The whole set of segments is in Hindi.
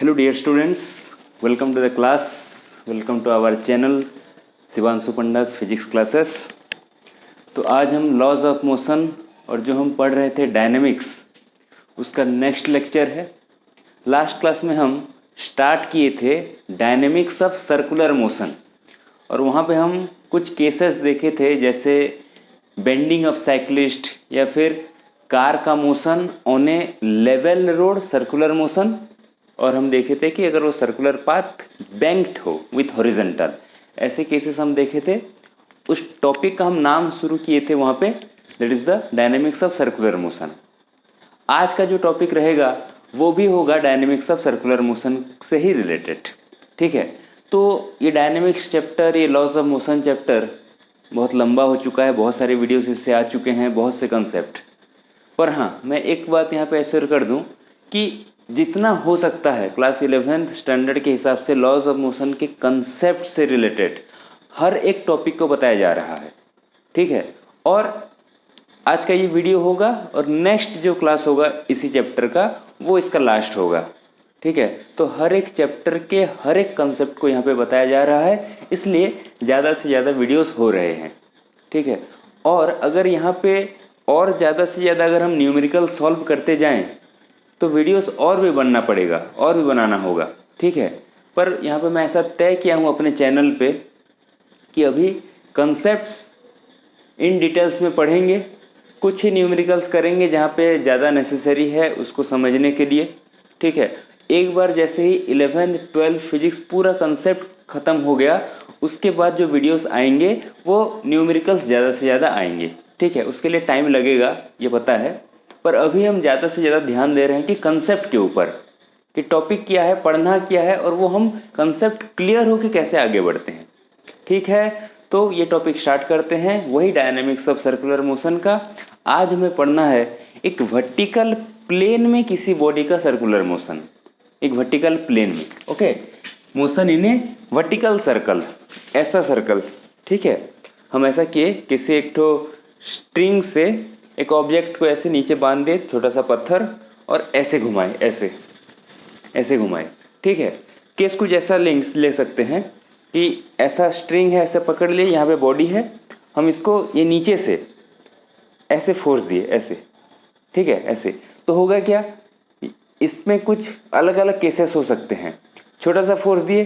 Hello dear students, welcome to the class, welcome to our channel Shivanshu Panda's physics classes. तो आज हम लॉज ऑफ मोशन और जो हम पढ़ रहे थे डायनेमिक्स उसका नेक्स्ट लेक्चर है। लास्ट क्लास में हम स्टार्ट किए थे डायनेमिक्स ऑफ सर्कुलर मोशन और वहाँ पे हम कुछ केसेस देखे थे, जैसे बेंडिंग ऑफ साइक्लिस्ट या फिर कार का motion on A level road circular motion. और हम देखे थे कि अगर वो सर्कुलर पाथ बैंक्ड हो विथ हॉरिजॉन्टल, ऐसे केसेस हम देखे थे। उस टॉपिक का हम नाम शुरू किए थे वहाँ पे, that is the dynamics of circular motion. आज का जो टॉपिक रहेगा वो भी होगा डायनेमिक्स ऑफ सर्कुलर मोशन से ही रिलेटेड, ठीक है। तो ये डायनेमिक्स चैप्टर, ये लॉज ऑफ मोशन चैप्टर बहुत लंबा हो चुका है, बहुत सारे वीडियोस इससे आ चुके हैं, बहुत से कंसेप्ट। पर हाँ, मैं एक बात यहाँ पे एश्योर कर दूँ कि जितना हो सकता है क्लास 11th स्टैंडर्ड के हिसाब से लॉज ऑफ मोशन के कंसेप्ट से रिलेटेड हर एक टॉपिक को बताया जा रहा है, ठीक है। और आज का ये वीडियो होगा और नेक्स्ट जो क्लास होगा इसी चैप्टर का वो इसका लास्ट होगा, ठीक है। तो हर एक चैप्टर के हर एक कंसेप्ट को यहाँ पे बताया जा रहा है, इसलिए ज़्यादा से ज़्यादा वीडियोस हो रहे हैं, ठीक है। और अगर यहाँ पे और ज़्यादा से ज़्यादा अगर हम न्यूमेरिकल सॉल्व करते जाएं तो वीडियोस और भी बनना पड़ेगा, और भी बनाना होगा, ठीक है। पर यहाँ पे मैं ऐसा तय किया हूँ अपने चैनल पे कि अभी कंसेप्ट्स इन डिटेल्स में पढ़ेंगे, कुछ ही न्यूमेरिकल्स करेंगे जहाँ पे ज़्यादा नेसेसरी है उसको समझने के लिए, ठीक है। एक बार जैसे ही 11th 12th फिजिक्स पूरा कंसेप्ट ख़त्म हो गया, उसके बाद जो वीडियोस आएंगे वो न्यूमेरिकल्स ज़्यादा से ज़्यादा आएंगे, ठीक है। उसके लिए टाइम लगेगा, ये पता है, पर अभी हम ज़्यादा से ज़्यादा ध्यान दे रहे हैं कि कंसेप्ट के ऊपर, कि टॉपिक क्या है, पढ़ना क्या है, और वो हम कंसेप्ट क्लियर हो कि कैसे आगे बढ़ते हैं, ठीक है। तो ये टॉपिक स्टार्ट करते हैं, वही डायनेमिक्स ऑफ सर्कुलर मोशन का। आज हमें पढ़ना है एक वर्टिकल प्लेन में किसी बॉडी का सर्कुलर मोशन, एक वर्टिकल प्लेन में, okay. Motion in A vertical circle, ऐसा सर्कल, ठीक है। हम ऐसा किए, किसी एक ठो स्ट्रिंग से एक ऑब्जेक्ट को ऐसे नीचे बांध दे, छोटा सा पत्थर, और ऐसे घुमाए, ऐसे ऐसे घुमाए, ठीक है। केस कुछ ऐसा ले सकते हैं कि ऐसा स्ट्रिंग है, ऐसे पकड़ लिए, यहाँ पे बॉडी है, हम इसको ये नीचे से ऐसे फोर्स दिए, ऐसे, ठीक है, ऐसे। तो होगा क्या, इसमें कुछ अलग अलग केसेस हो सकते हैं। छोटा सा फोर्स दिए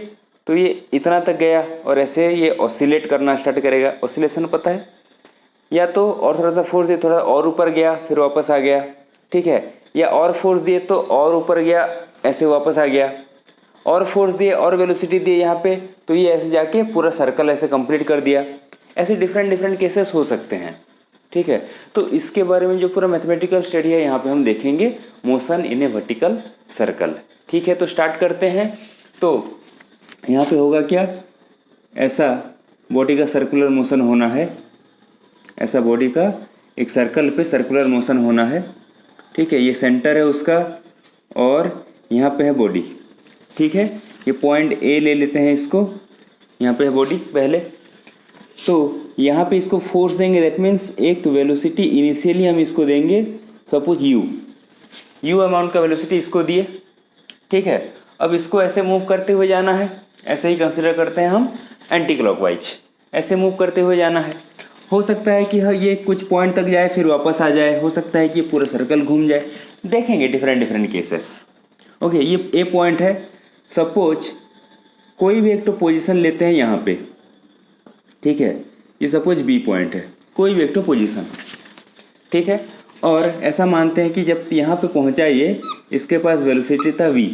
तो ये इतना तक गया और ऐसे ये ऑसिलेट करना स्टार्ट करेगा, ऑसिलेशन पता है। या तो और थोड़ा सा फोर्स दिए, थोड़ा और ऊपर गया, फिर वापस आ गया, ठीक है। या और फोर्स दिए तो और ऊपर गया, ऐसे वापस आ गया। और फोर्स दिए और वेलोसिटी दिए यहाँ पे, तो ये ऐसे जाके पूरा सर्कल ऐसे कंप्लीट कर दिया। ऐसे डिफरेंट केसेस हो सकते हैं, ठीक है। तो इसके बारे में जो पूरा मैथमेटिकल स्टडी है यहाँ पे हम देखेंगे, motion in A vertical circle, ठीक है। तो स्टार्ट करते हैं। तो यहाँ पे होगा क्या, ऐसा बॉडी का सर्कुलर मोशन होना है, ऐसा बॉडी का एक सर्कल पे सर्कुलर मोशन होना है, ठीक है। ये सेंटर है उसका और यहाँ पे है बॉडी, ठीक है। ये पॉइंट ए ले लेते हैं इसको, यहाँ पे है बॉडी पहले। तो यहाँ पे इसको फोर्स देंगे, दैट मीन्स एक वेलोसिटी इनिशियली हम इसको देंगे, सपोज यू अमाउंट का वेलोसिटी इसको दिए, ठीक है। अब इसको ऐसे मूव करते हुए जाना है, ऐसे ही कंसिडर करते हैं हम एंटी क्लॉकवाइज, ऐसे मूव करते हुए जाना है। हो सकता है कि हाँ ये कुछ पॉइंट तक जाए फिर वापस आ जाए, हो सकता है कि ये पूरा सर्कल घूम जाए, देखेंगे डिफरेंट केसेस, ओके। ये ए पॉइंट है, सपोज कोई भी एक तो पोजीशन लेते हैं यहाँ पे, ठीक है। ये सपोज बी पॉइंट है, कोई भी एक तो पोजीशन, ठीक है। और ऐसा मानते हैं कि जब यहाँ पे पहुँचा ये, इसके पास वेलोसिटी था v,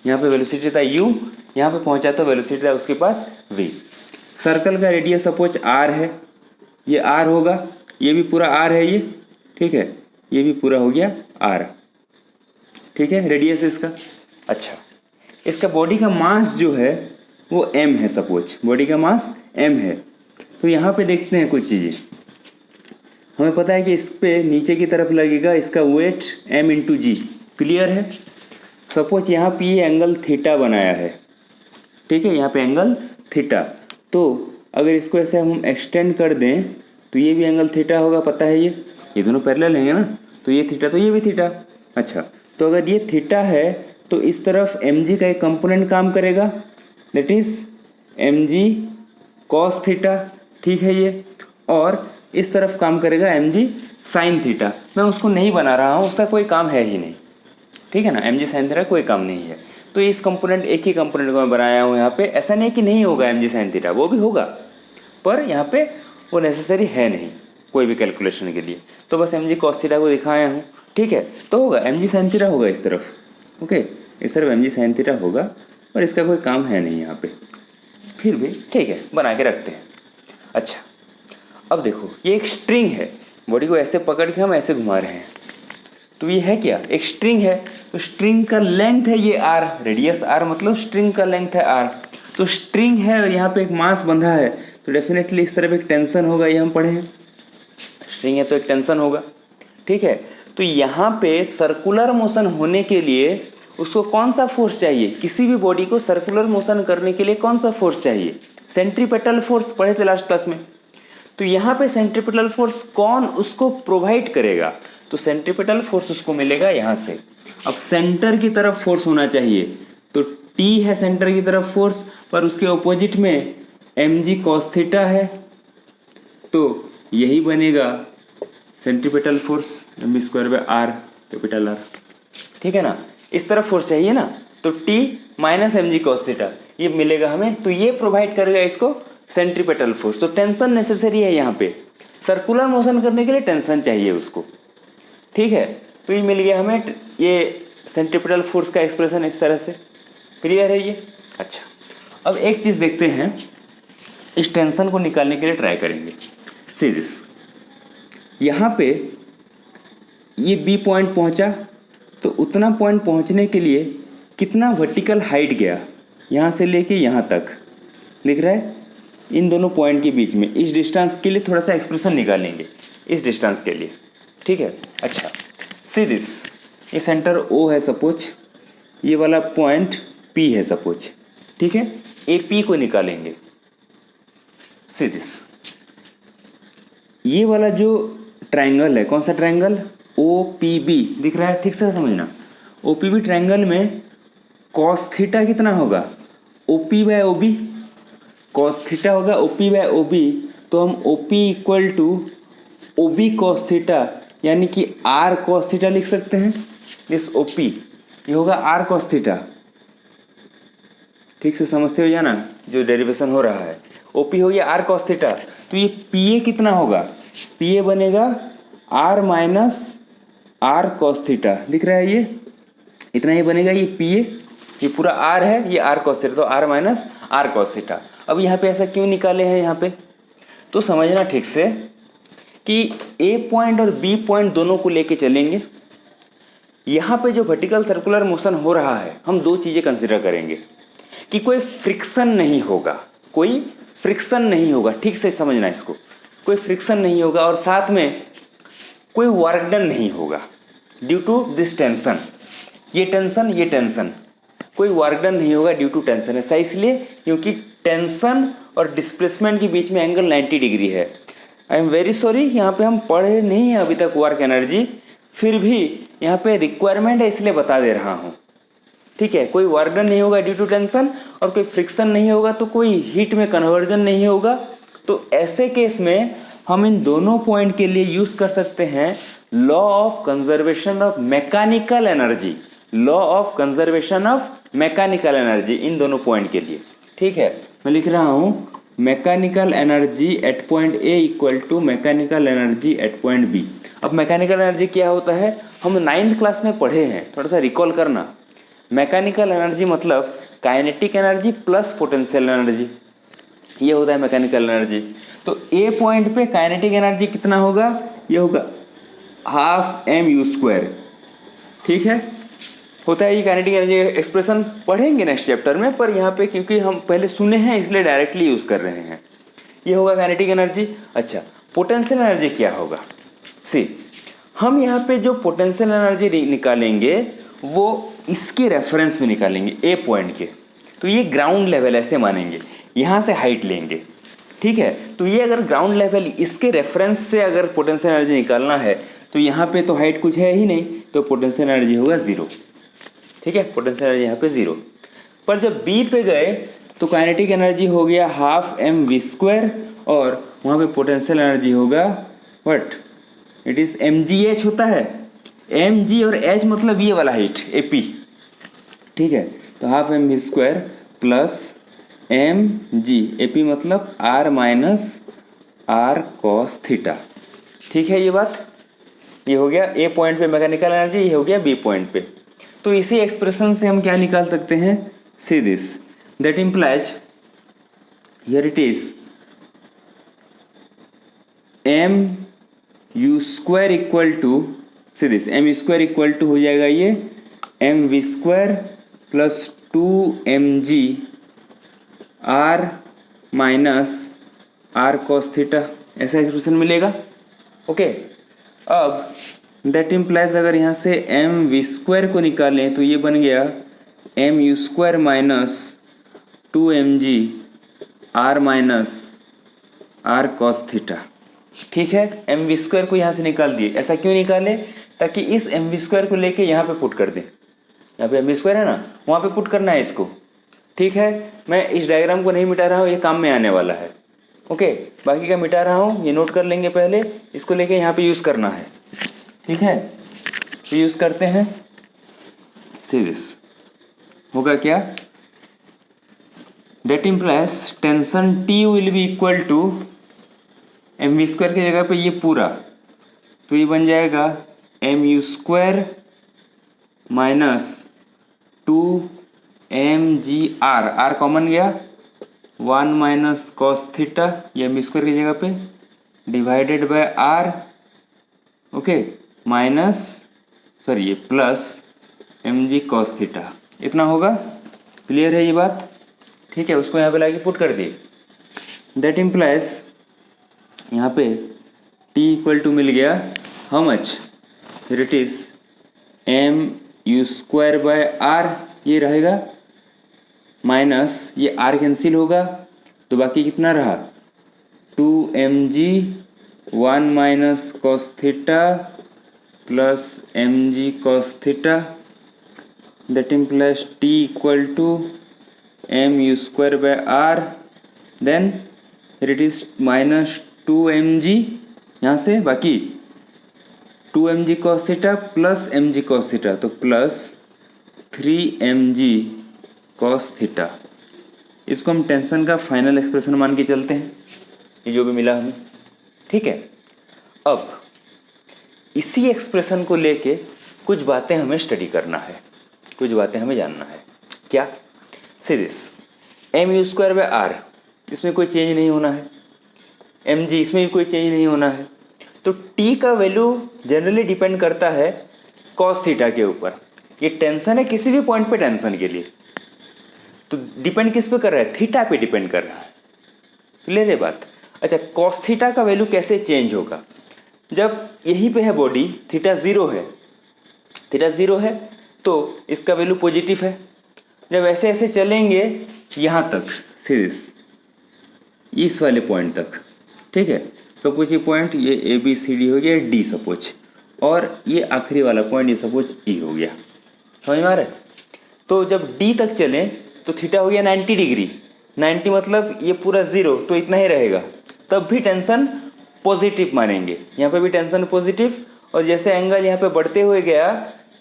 यहाँ पे वेलोसिटी था u, यहाँ पे पहुँचा तो वेलोसिटी था उसके पास v। सर्कल का रेडियस सपोज r है, ये r होगा, ये भी पूरा r है ये, ठीक है। ये भी पूरा हो गया r, ठीक है, रेडियस इसका। अच्छा, इसका बॉडी का मास जो है वो m है, सपोज बॉडी का मास m है। तो यहाँ पे देखते हैं कुछ चीज़ें, हमें पता है कि इस पे नीचे की तरफ लगेगा इसका वेट m इंटू जी, क्लियर है। सपोज यहाँ पे ये एंगल थीटा बनाया है, ठीक है, यहाँ पे एंगल थीटा। तो अगर इसको ऐसे हम एक्सटेंड कर दें तो ये भी एंगल थीटा होगा, पता है ये दोनों पैरेलल हैं ना, तो ये थीटा तो ये भी थीटा। अच्छा, तो अगर ये थीटा है तो इस तरफ mg का एक कंपोनेंट काम करेगा, that is mg cos theta, ठीक है ये, और इस तरफ काम करेगा mg sin थीटा। मैं उसको नहीं बना रहा हूँ, उसका कोई काम है ही नहीं, ठीक है ना, mg sin थीटा कोई काम नहीं है। तो इस कंपोनेंट, एक ही कंपोनेंट को मैं बनाया हूँ यहाँ पे। ऐसा नहीं कि नहीं होगा mg sin थीटा, वो भी होगा, पर यहाँ पे वो नेसेसरी है नहीं कोई भी कैलकुलेशन के लिए। तो बस mg cos थीटा को दिखाया हूँ, ठीक है। तो होगा mg sin थीटा होगा इस तरफ, ओके, इस तरफ mg sin थीटा होगा, पर इसका कोई काम है नहीं यहाँ पे, फिर भी ठीक है, बना के रखते हैं। अच्छा, अब देखो ये एक स्ट्रिंग है, बॉडी को ऐसे पकड़ के हम ऐसे घुमा रहे हैं, तो ये है क्या, एक स्ट्रिंग है। तो स्ट्रिंग का लेंथ है ये r, रेडियस r, मतलब स्ट्रिंग का लेंथ है r। तो स्ट्रिंग है और यहाँ पे एक मास बंधा है, तो डेफिनेटली इस तरफ एक टेंशन होगा, ये हम पढ़े हैं, स्ट्रिंग है तो एक टेंशन होगा, ठीक है। तो यहाँ पे सर्कुलर मोशन होने के लिए उसको कौन सा फोर्स चाहिए, किसी भी बॉडी को सर्कुलर मोशन करने के लिए कौन सा फोर्स चाहिए, सेंट्रीपेटल फोर्स, पढ़े थे लास्ट क्लास में। तो यहाँ पे सेंट्रीपेटल फोर्स कौन उसको प्रोवाइड करेगा, तो सेंट्रीपेटल फोर्स उसको मिलेगा यहाँ से। अब सेंटर की तरफ फोर्स होना चाहिए, तो T है सेंटर की तरफ फोर्स, पर उसके ऑपोजिट में mg cos थीटा है, तो यही बनेगा centripetal force mv square by r, capital R, ठीक है ना। इस तरफ फोर्स चाहिए ना, तो T minus mg cos theta ये मिलेगा हमें, तो ये प्रोवाइड करेगा इसको सेंट्रीपेटल फोर्स। तो टेंशन नेसेसरी है यहाँ पे, सर्कुलर मोशन करने के लिए टेंशन चाहिए उसको, ठीक है। तो ये मिल गया हमें, ये सेंट्रीपेटल फोर्स का एक्सप्रेशन इस तरह से, क्लियर है ये। अच्छा, अब एक चीज़ देखते हैं, इस टेंशन को निकालने के लिए ट्राई करेंगे। सी दिस, यहाँ पे ये बी पॉइंट पहुँचा, तो उतना पॉइंट पहुँचने के लिए कितना वर्टिकल हाइट गया, यहाँ से लेके यहाँ तक, दिख रहा है, इन दोनों पॉइंट के बीच में। इस डिस्टेंस के लिए थोड़ा सा एक्सप्रेशन निकालेंगे, इस डिस्टेंस के लिए, ठीक है। अच्छा, सी दिस, ये सेंटर O है सपोज, ये वाला पॉइंट P है सपोज, ठीक है। AP को निकालेंगे। सी दिस, ये वाला जो ट्रायंगल है, कौन सा ट्रायंगल, OPB, दिख रहा है, ठीक से समझना। OPB ट्रायंगल में cos थीटा कितना होगा, OP by OB, cos theta होगा OP बाय OB, तो हम OP equal to OB cos theta यानी कि R cos थीटा लिख सकते हैं। दिस OP ये होगा R cos थीटा, ठीक से समझते हो जाना जो डेरिवेशन हो रहा है। OP हो गया R cos थीटा, तो ये PA कितना होगा, PA बनेगा R minus R cos theta, दिख रहा है, ये इतना ही बनेगा, ये PA, ये पूरा R है, ये R cos थीटा, तो R minus R cos theta. अब यहाँ पे ऐसा क्यों निकाले हैं, यहाँ पे तो समझना ठीक से कि A पॉइंट और B पॉइंट दोनों को लेके चलेंगे। यहाँ पे जो वर्टिकल सर्कुलर मोशन हो रहा है, हम दो चीज़ें कंसिडर करेंगे कि कोई फ्रिक्शन नहीं होगा, कोई फ्रिक्शन नहीं होगा, ठीक से समझना इसको, कोई फ्रिक्शन नहीं होगा, और साथ में कोई वर्क डन नहीं होगा ड्यू टू दिस टेंशन। ये टेंशन कोई वर्क डन नहीं होगा ड्यू टू टेंशन। ऐसा इसलिए क्योंकि टेंशन और डिस्प्लेसमेंट के बीच में एंगल 90 डिग्री है। आई एम वेरी सॉरी, यहाँ पे हम पढ़े नहीं हैं अभी तक वर्क एनर्जी, फिर भी यहाँ पे रिक्वायरमेंट है इसलिए बता दे रहा हूँ, ठीक है। कोई वर्क डन नहीं होगा ड्यू टू टेंशन, और कोई फ्रिक्शन नहीं होगा, तो कोई हीट में कन्वर्जन नहीं होगा। तो ऐसे केस में हम इन दोनों पॉइंट के लिए यूज कर सकते हैं law of conservation of mechanical energy, law of conservation of mechanical energy in दोनों पॉइंट के लिए, ठीक है। मैं लिख रहा हूँ mechanical energy at point A equal to mechanical energy at point B. अब मैकेनिकल एनर्जी क्या होता है, हम 9th क्लास में पढ़े हैं, थोड़ा सा रिकॉल करना। मैकेनिकल एनर्जी मतलब kinetic energy plus potential energy, ये होता है मैकेनिकल एनर्जी। तो ए पॉइंट पे काइनेटिक एनर्जी कितना होगा, ये होगा हाफ mu², ठीक है, होता है ये काइनेटिक एनर्जी एक्सप्रेशन, पढ़ेंगे नेक्स्ट चैप्टर में, पर यहाँ पे क्योंकि हम पहले सुने हैं इसलिए डायरेक्टली यूज कर रहे हैं। ये होगा काइनेटिक एनर्जी। अच्छा, पोटेंशियल एनर्जी क्या होगा, सी हम यहाँ पे जो पोटेंशियल एनर्जी निकालेंगे वो इसके रेफरेंस में निकालेंगे, ए पॉइंट के। तो ये ग्राउंड लेवल ऐसे मानेंगे, यहाँ से हाइट लेंगे, ठीक है। तो ये अगर ग्राउंड लेवल इसके रेफरेंस से अगर पोटेंशियल एनर्जी निकालना है, तो यहाँ पे तो हाइट कुछ है ही नहीं, तो पोटेंशियल एनर्जी होगा 0, ठीक ठीक है, पोटेंशियल एनर्जी यहाँ पे 0। पर जब बी पे गए तो काइनेटिक एनर्जी हो गया हाफ एम वी स्क्वायर और वहाँ पे पोटेंशियल एनर्जी होगा what, it is M G H होता है। एम जी और एच मतलब ये वाला हाइट ए पी, ठीक है। तो half m we square plus m g, A P मतलब R minus R cos theta, ठीक है। ये बात ये हो गया ए पॉइंट पे मैकेनिकल एनर्जी, ये हो गया बी पॉइंट पे। तो इसी एक्सप्रेशन से हम क्या निकाल सकते हैं, see this, that implies here it is M U square equal to, see this, M U square equal to हो जाएगा ये M we square plus 2mg R minus R cos theta, ऐसा एक्सप्रेशन मिलेगा। ओके, अब दैट इम्प्लाइज अगर यहाँ से एम वी स्क्वायर को निकालें तो ये बन गया M U square minus 2mg R minus R cos theta, ठीक है। एम वी स्क्वायर को यहाँ से निकाल दिए। ऐसा क्यों निकाले, ताकि इस एम वी स्क्वायर को लेके यहाँ पे पुट कर दें। यहाँ पे एम वी स्क्वायर है ना, वहाँ पे पुट करना है इसको, ठीक है। मैं इस डायग्राम को नहीं मिटा रहा हूँ, ये काम में आने वाला है। ओके, बाकी का मिटा रहा हूँ, ये नोट कर लेंगे पहले, इसको लेके यहाँ पे यूज़ करना है, ठीक है। तो यूज़ करते हैं, सी दिस, होगा क्या, that implies tension T will be equal to M we square की जगह पे ये पूरा, तो ये बन जाएगा M U square minus 2mg R, R common गया, 1 माइनस कॉस थीटा, ये एम स्क्वायर की जगह पे divided by R, okay, minus sorry ये प्लस mg कॉस थीटा, इतना होगा। क्लियर है ये बात, ठीक है। उसको यहाँ पे लाके पुट कर दिए, दैट इम्प्लाइज यहाँ पे t इक्वल टू मिल गया हाउ मच, फिर it is M U square by R, ये रहेगा माइनस ये आर कैंसिल होगा, तो बाकी कितना रहा 2mg 1 minus cos theta plus mg cos theta, that implies t equal to M U square by R, then it is minus 2mg, यहाँ से बाकी 2mg cos theta plus mg cos theta, तो प्लस 3mg कॉस थीटा। इसको हम टेंशन का फाइनल एक्सप्रेशन मान के चलते हैं, ये जो भी मिला हमें, ठीक है। अब इसी एक्सप्रेशन को लेके कुछ बातें हमें स्टडी करना है, कुछ बातें हमें जानना है। क्या, see this, M U square by R, इसमें कोई चेंज नहीं होना है, एम जी इसमें भी कोई चेंज नहीं होना है। तो टी का वैल्यू जनरली डिपेंड करता है कॉस थीटा के ऊपर। ये टेंशन है किसी भी पॉइंट पे टेंशन के लिए, तो डिपेंड किस पे कर रहा है, थीटा पे डिपेंड कर रहा है। क्लियर है बात। अच्छा, कॉस थीटा का वैल्यू कैसे चेंज होगा, जब यहीं पे है बॉडी, थीटा ज़ीरो है, थीटा ज़ीरो है तो इसका वैल्यू पॉजिटिव है। जब ऐसे ऐसे चलेंगे यहाँ तक, सीरीज इस वाले पॉइंट तक, ठीक है। सपोज ये पॉइंट, ये ए बी सी डी हो गया, डी सपोज, और ये आखिरी वाला पॉइंट ये सपोज ई हो गया, समझ में आ रहा है। तो जब डी तक चलें तो थीटा हो गया 90 डिग्री, 90 मतलब ये पूरा ज़ीरो, तो इतना ही रहेगा, तब भी टेंशन पॉजिटिव मानेंगे। यहाँ पे भी टेंशन पॉजिटिव, और जैसे एंगल यहाँ पे बढ़ते हुए गया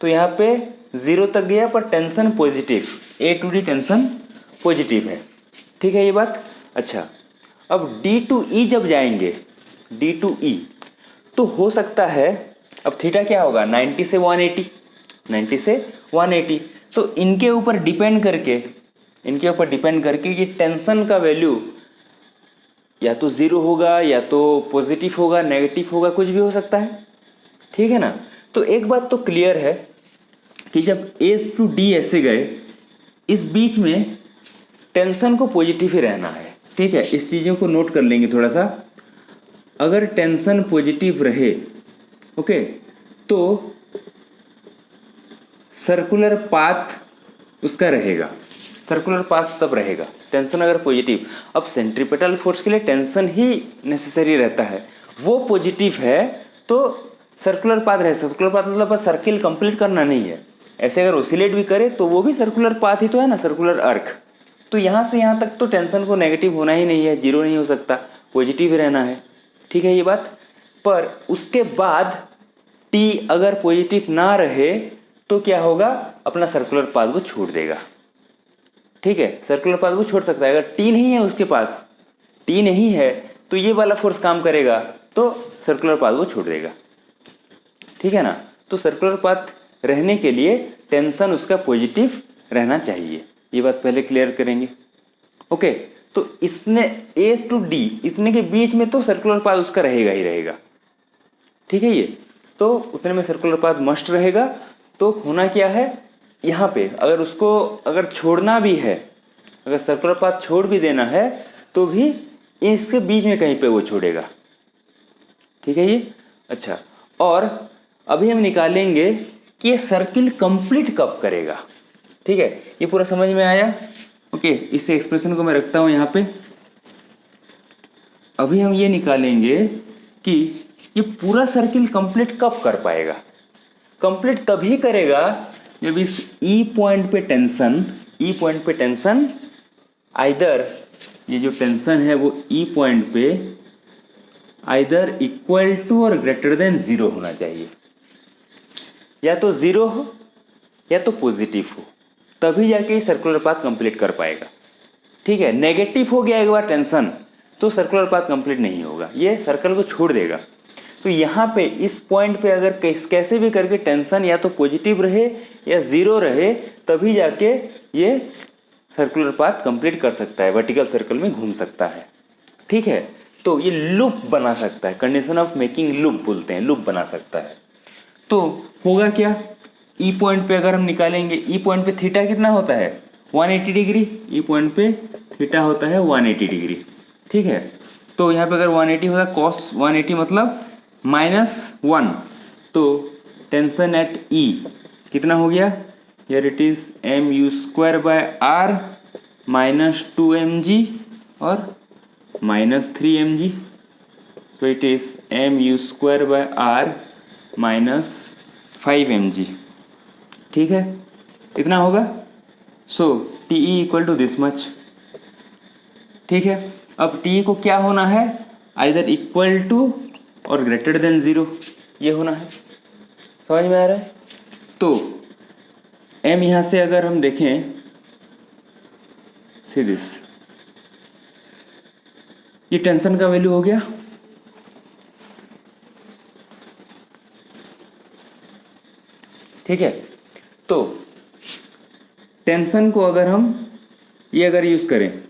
तो यहाँ पे ज़ीरो तक गया पर tension positive, A to D tension positive है, ठीक है ये बात। अच्छा, अब डी टू ई जब जाएंगे, डी टू ई, तो हो सकता है अब थीटा क्या होगा 90 से 180, 90 से 180, तो इनके ऊपर डिपेंड करके, इनके ऊपर डिपेंड करके ये टेंशन का वैल्यू या तो ज़ीरो होगा या तो पॉजिटिव होगा, नेगेटिव होगा, कुछ भी हो सकता है, ठीक है ना। तो एक बात तो क्लियर है कि जब ए टू डी ऐसे गए, इस बीच में टेंशन को पॉजिटिव ही रहना है, ठीक है। इस चीज़ों को नोट कर लेंगे थोड़ा सा। अगर टेंशन पॉजिटिव रहे, ओके, तो सर्कुलर पाथ उसका रहेगा, सर्कुलर पाथ तब रहेगा टेंशन अगर पॉजिटिव। अब सेंट्रीपेटल फोर्स के लिए टेंशन ही नेसेसरी रहता है, वो पॉजिटिव है तो सर्कुलर पाथ रहे। सर्कुलर पाथ मतलब बस सर्किल कंप्लीट करना नहीं है, ऐसे अगर ओसिलेट भी करे तो वो भी सर्कुलर पाथ ही तो है ना, सर्कुलर अर्क। तो यहाँ से यहाँ तक तो टेंशन को नेगेटिव होना ही नहीं है, जीरो नहीं हो सकता, पॉजिटिव ही रहना है। ठीक है ये बात। पर उसके बाद टी अगर पॉजिटिव ना रहे तो क्या होगा, अपना सर्कुलर पाथ को छोड़ देगा। ठीक है, सर्कुलर पाथ को छोड़ सकता है। अगर टी नहीं है उसके पास, टी नहीं है तो ये वाला फोर्स काम करेगा तो सर्कुलर पाथ को छोड़ देगा। ठीक है ना। तो सर्कुलर पाथ रहने के लिए टेंशन उसका पॉजिटिव रहना चाहिए, ये बात पहले क्लियर करेंगे। ओके, तो इसने ए टू डी इतने के बीच में तो सर्कुलर पाथ उसका रहेगा ही रहेगा। ठीक है, ये तो उतने में सर्कुलर पाथ मस्ट रहेगा। तो होना क्या है, यहाँ पे अगर उसको अगर छोड़ना भी है, अगर सर्कुलर पाथ छोड़ भी देना है तो भी इसके बीच में कहीं पे वो छोड़ेगा। ठीक है ये। अच्छा, और अभी हम निकालेंगे कि ये सर्किल कंप्लीट कब करेगा। ठीक है, ये पूरा समझ में आया। ओके, इस एक्सप्रेशन को मैं रखता हूं यहाँ पे। अभी हम ये निकालेंगे कि ये पूरा सर्किल कंप्लीट कब कर पाएगा। कंप्लीट तभी करेगा जब इस ई पॉइंट पे टेंशन आइदर, ये जो टेंशन है वो ई पॉइंट पे आइदर इक्वल टू और ग्रेटर देन जीरो होना चाहिए। या तो जीरो हो या तो पॉजिटिव हो, तभी जाके ये सर्कुलर पाथ कंप्लीट कर पाएगा। ठीक है, नेगेटिव हो गया एक बार टेंशन तो सर्कुलर पाथ कंप्लीट नहीं होगा, ये सर्कल को छोड़ देगा। तो यहाँ पे इस पॉइंट पे अगर कैसे भी करके टेंशन या तो पॉजिटिव रहे या जीरो रहे तभी जाके ये सर्कुलर पाथ कंप्लीट कर सकता है, वर्टिकल सर्कल में घूम सकता है। ठीक है, तो ये लूप बना सकता है, कंडीशन ऑफ मेकिंग लूप बोलते हैं, लूप बना सकता है। तो होगा क्या, ई पॉइंट पे अगर हम निकालेंगे, ई पॉइंट पे थीटा कितना होता है 180 डिग्री, ई पॉइंट पे थीटा होता है 180 डिग्री। ठीक है, तो यहाँ पे अगर 180 होता है कॉस 180 मतलब -1, तो टेंशन एट ई कितना हो गया, here it is mu²/r -2mg और -3mg, so it is mu²/r -5mg। ठीक है, इतना होगा। So T equal to this much. ठीक है, अब टी को क्या होना है, आइदर इक्वल टू और ग्रेटर देन जीरो, ये होना है। समझ में आ रहा है। तो m यहाँ से अगर हम देखें, सी दिस, ये टेंशन का वैल्यू हो गया। ठीक है, तो टेंशन को अगर हम ये अगर यूज करें,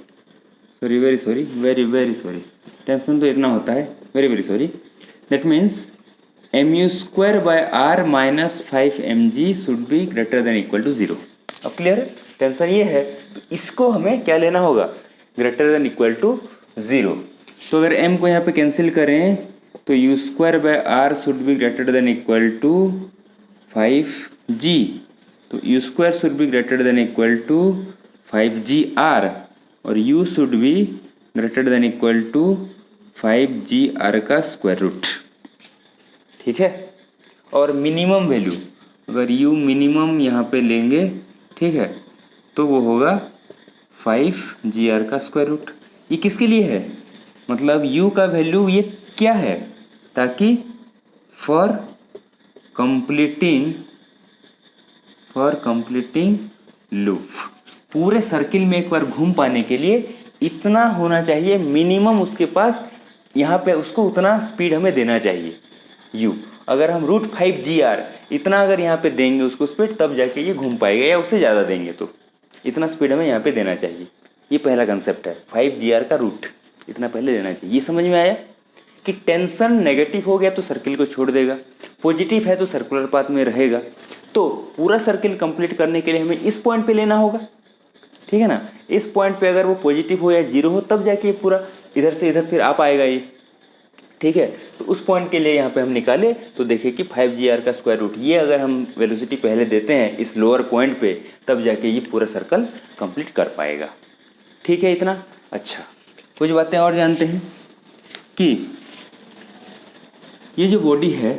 वेरी सॉरी, टेंशन तो इतना होता है, very sorry, that means mu²/r -5mg should be greater than equal to zero. अब क्लियर है, टेंशन ये है तो इसको हमें क्या लेना होगा, greater than equal to zero. तो अगर m को यहाँ पे कैंसिल करें तो u²/r should be greater than equal to 5g, तो u² should be greater than equal to 5gr और u should be greater than equal to 5gr का स्क्वायर रूट। ठीक है, और मिनिमम वैल्यू अगर u मिनिमम यहाँ पे लेंगे, ठीक है, तो वो होगा 5gr का स्क्वायर रूट। ये किसके लिए है, मतलब u का वैल्यू ये क्या है, ताकि फॉर कंप्लीटिंग लूप, पूरे सर्किल में एक बार घूम पाने के लिए इतना होना चाहिए मिनिमम उसके पास, यहाँ पे उसको उतना स्पीड हमें देना चाहिए u। अगर हम √5gr इतना अगर यहाँ पे देंगे उसको स्पीड, तब जाके ये घूम पाएगा, या उससे ज़्यादा देंगे तो इतना स्पीड हमें यहाँ पे देना चाहिए। ये पहला कंसेप्ट है, 5gr का रूट इतना पहले देना चाहिए। ये समझ में आया कि टेंशन नेगेटिव हो गया तो सर्किल को छोड़ देगा, पॉजिटिव है तो सर्कुलर पाथ में रहेगा। तो पूरा सर्किल कंप्लीट करने के लिए हमें इस पॉइंट पे लेना होगा। ठीक है ना, इस पॉइंट पे अगर वो पॉजिटिव हो या जीरो हो तब जाके पूरा इधर से इधर फिर आ पाएगा ये। ठीक है, तो उस पॉइंट के लिए यहाँ पे हम निकाले तो देखिए कि 5gr का स्क्वायर रूट, ये अगर हम वेलोसिटी पहले देते हैं इस लोअर पॉइंट पे तब जाके ये पूरा सर्कल कंप्लीट कर पाएगा। ठीक है इतना। अच्छा, कुछ बातें और जानते हैं कि ये जो बॉडी है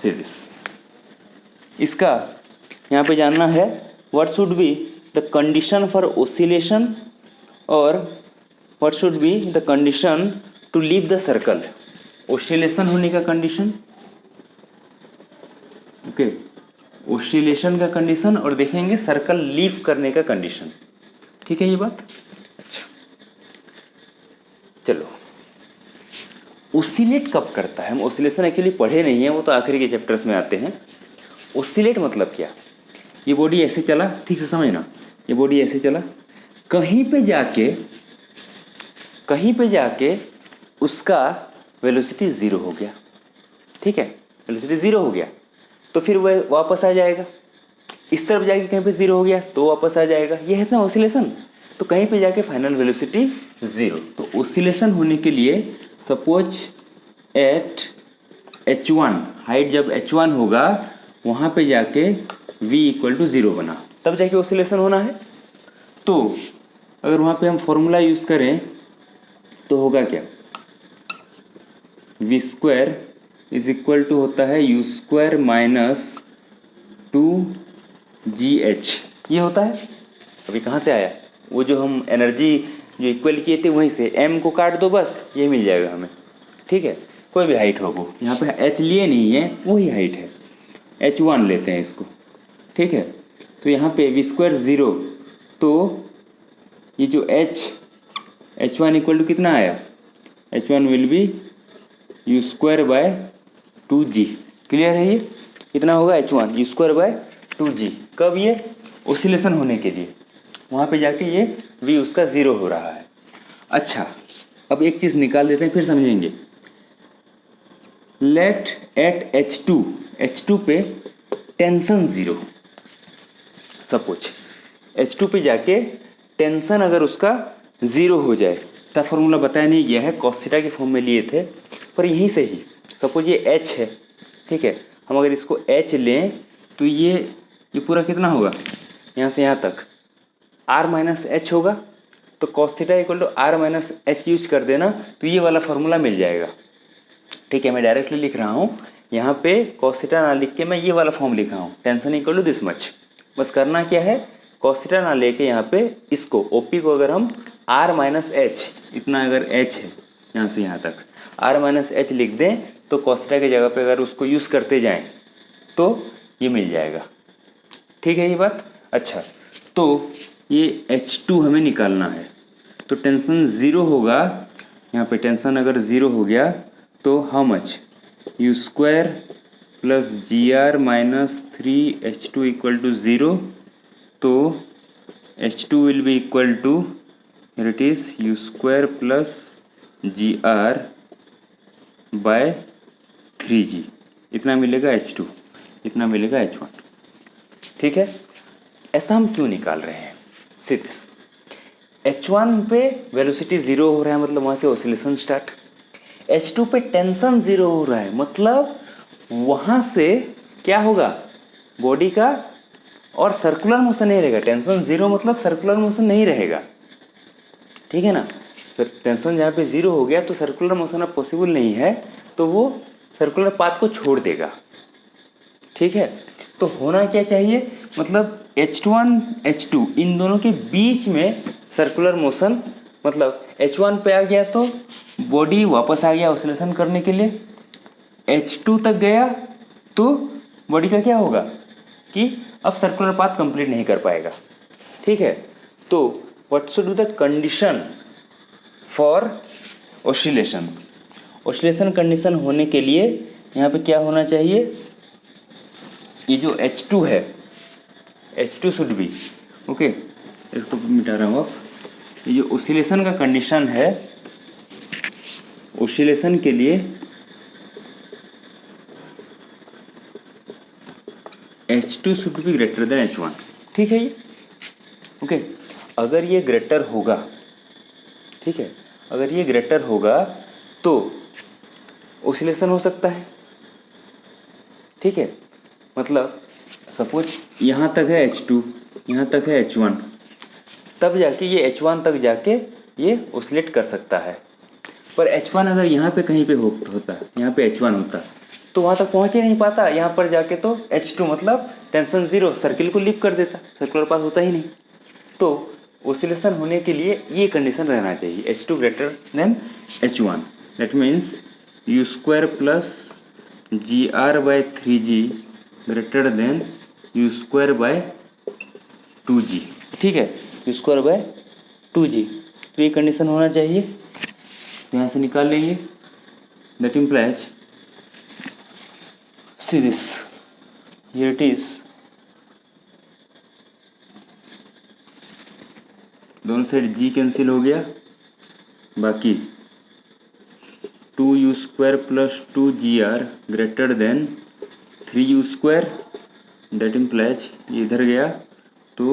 सीरीज, इसका यहाँ पे जानना है what should be the condition for oscillation और what should be the condition to leave the circle. Oscillation होने का कंडीशन, ओके, ओसिलेशन का कंडीशन, और देखेंगे सर्कल लीव करने का कंडीशन। ठीक है ये बात। अच्छा चलो, ओसिलेट कब करता है? हम ओसिलेशन एक्चुअली पढ़े नहीं है, वो तो आखिरी के चैप्टर्स में आते हैं। ओसिलेट मतलब क्या? ये बॉडी ऐसे चला, ठीक से समझना, ये बॉडी ऐसे चला, कहीं पे जाके उसका वेलोसिटी ज़ीरो हो गया। ठीक है, वेलोसिटी ज़ीरो हो गया तो फिर वह वापस आ जाएगा। इस तरफ जाके कहीं पे ज़ीरो हो गया तो वापस आ जाएगा। ये है ना ओसिलेशन। तो कहीं पे जाके फाइनल वेलोसिटी ज़ीरो। तो ओसिलेशन होने के लिए सपोज एट h1, हाइट जब h1 होगा वहाँ पे जाके v इक्वल टू ज़ीरो बना, तब जाके ओसिलेशन होना है। तो अगर वहाँ पे हम फॉर्मूला यूज़ करें तो होगा क्या? v square is equal to होता है u स्क्वायर माइनस 2gh, ये होता है। अभी कहाँ से आया? वो जो हम एनर्जी जो इक्वल किए थे वहीं से, m को काट दो बस, ये मिल जाएगा हमें। ठीक है, कोई भी हाइट हो वो, यहाँ पे h लिए नहीं है, वही हाइट है, h1 लेते हैं इसको। ठीक है, तो यहाँ पे v स्क्वायर ज़ीरो, तो ये जो h1 इक्वल टू कितना आया? h1 will be u square by 2g। Clear है? ये कितना होगा? h1 u square by 2g। कब? ये ओसिलेशन होने के लिए, वहाँ पे जाके ये v उसका ज़ीरो हो रहा है। अच्छा, अब एक चीज़ निकाल देते हैं, फिर समझेंगे। लेट एट H2 पे टेंशन ज़ीरो। सपोज H2 पे जाके टेंशन अगर उसका ज़ीरो हो जाए, तब फॉर्मूला बताया नहीं गया है, कॉस थीटा के फॉर्म में लिए थे, पर यहीं से ही सपोज ये H है। ठीक है, हम अगर इसको H लें तो ये पूरा कितना होगा? यहाँ से यहाँ तक R माइनस एच होगा। तो cos theta equal to R minus H use कर देना तो ये वाला फॉर्मूला मिल जाएगा। ठीक है, मैं डायरेक्टली लिख रहा हूँ यहाँ पे, कॉस थीटा ना लिख के मैं ये वाला फॉर्म लिख रहा हूँ, tension equal to this much. बस करना क्या है, कॉस थीटा ना लेके यहाँ पे इसको ओपी को अगर हम R माइनस एच, इतना अगर H है यहाँ से यहाँ तक, R माइनस एच लिख दें तो कॉस थीटा की जगह पे अगर उसको यूज़ करते जाएं तो ये मिल जाएगा। ठीक है ये बात। अच्छा, तो ये H2 हमें निकालना है, तो टेंशन ज़ीरो होगा। यहाँ पे टेंशन अगर ज़ीरो हो गया तो how much? u square plus G R minus 3h2 equal to zero. तो H2 will be equal to, here it is, u square plus G R by 3g। इतना मिलेगा H2, इतना मिलेगा H1। ठीक है, ऐसा हम क्यों निकाल रहे हैं? सीधे H1 पे वेलोसिटी ज़ीरो हो रहा है, मतलब वहाँ से ऑसिलेशन स्टार्ट। H2 पे टेंशन ज़ीरो हो रहा है, मतलब वहाँ से क्या होगा? बॉडी का और सर्कुलर मोशन नहीं रहेगा। टेंशन ज़ीरो मतलब सर्कुलर मोशन नहीं रहेगा। ठीक है ना? सर टेंशन जहाँ पे ज़ीरो हो गया तो सर्कुलर मोशन अब पॉसिबल नहीं है, तो वो सर्कुलर पाथ को छोड़ देगा। ठीक है, तो होना क्या चाहिए? मतलब H1 H2 इन दोनों के बीच में सर्कुलर मोशन, मतलब H1 पे आ गया तो बॉडी वापस आ गया ऑसिलेशन करने के लिए, H2 तक गया तो बॉडी का क्या होगा कि अब सर्कुलर पाथ कंप्लीट नहीं कर पाएगा। ठीक है, तो what should be the condition for oscillation? Oscillation condition होने के लिए यहाँ पे क्या होना चाहिए? ये जो H2 है, H2 शुड बी, ओके, इसको मिटा रहा हूँ। अब ये जो ऑसिलेशन का कंडीशन है, ऑसिलेशन के लिए H2 should be greater then H1। ठीक है ये, ओके। अगर ये ग्रेटर होगा, ठीक है, अगर ये ग्रेटर होगा तो ऑसिलेशन हो सकता है। ठीक है, मतलब सपोज यहाँ तक है H2, यहाँ तक है H1, तब जाके ये H1 तक जाके ये ऑसिलेट कर सकता है। पर H1 अगर यहाँ पे कहीं पे होता, यहाँ पे H1 होता, तो वहाँ तक पहुँच ही नहीं पाता। यहाँ पर जाके तो H2 मतलब टेंशन ज़ीरो, सर्किल को लीव कर देता, सर्कुलर पाथ होता ही नहीं। तो ओसिलेशन होने के लिए ये कंडीशन रहना चाहिए, H2 greater than H1। That means U square plus GR/3G greater than U square by 2G। ठीक है, U स्क्वायर बाय 2G, तो ये कंडीशन होना चाहिए। तो यहाँ से निकाल लेंगे, that implies see this, here it is, दोनों साइड G कैंसिल हो गया, बाकी 2U square plus 2GR greater than 3U square, that implies ये इधर गया तो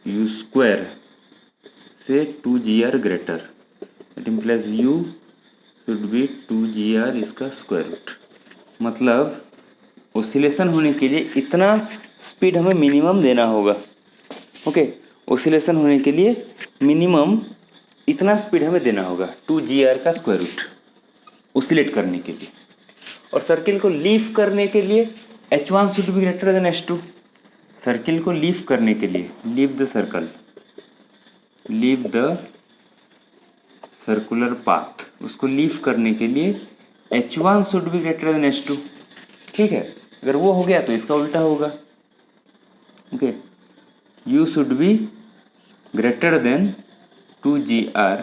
U स्क्वायर से 2GR greater, that implies U should B 2GR इसका स्क्वायर रूट। मतलब ओसिलेशन होने के लिए इतना स्पीड हमें मिनिमम देना होगा। ओके, ओसिलेशन होने के लिए मिनिमम इतना स्पीड हमें देना होगा 2GR का स्क्वायर रूट ओसिलेट करने के लिए। और सर्किल को लीव करने के लिए H1 should be greater then H2। Circle को लीव करने के लिए, leave the circle, leave the circular path, उसको लीव करने के लिए H1 should be greater then H2। ठीक है, अगर वो हो गया तो इसका उल्टा होगा। Okay, U should be greater then 2GR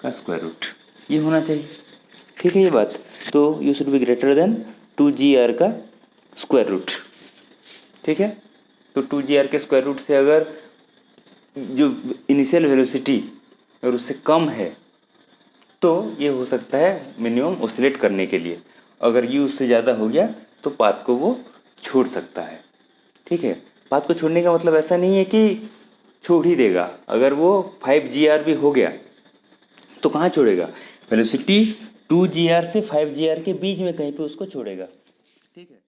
का स्क्वायर रूट, ये होना चाहिए। ठीक है ये बात, तो U should be greater then 2GR का स्क्वायर रूट। ठीक है, तो 2GR के स्क्वायर रूट से अगर जो इनिशियल वेलोसिटी अगर उससे कम है तो ये हो सकता है मिनिमम ओसिलेट करने के लिए। अगर U उससे ज़्यादा हो गया तो पाथ को वो छोड़ सकता है। ठीक है, पाथ को छोड़ने का मतलब ऐसा नहीं है कि छोड़ ही देगा। अगर वो 5GR भी हो गया तो कहाँ छोड़ेगा, वेलोसिटी 2GR से 5GR के बीच में कहीं पे उसको छोड़ेगा। ठीक है।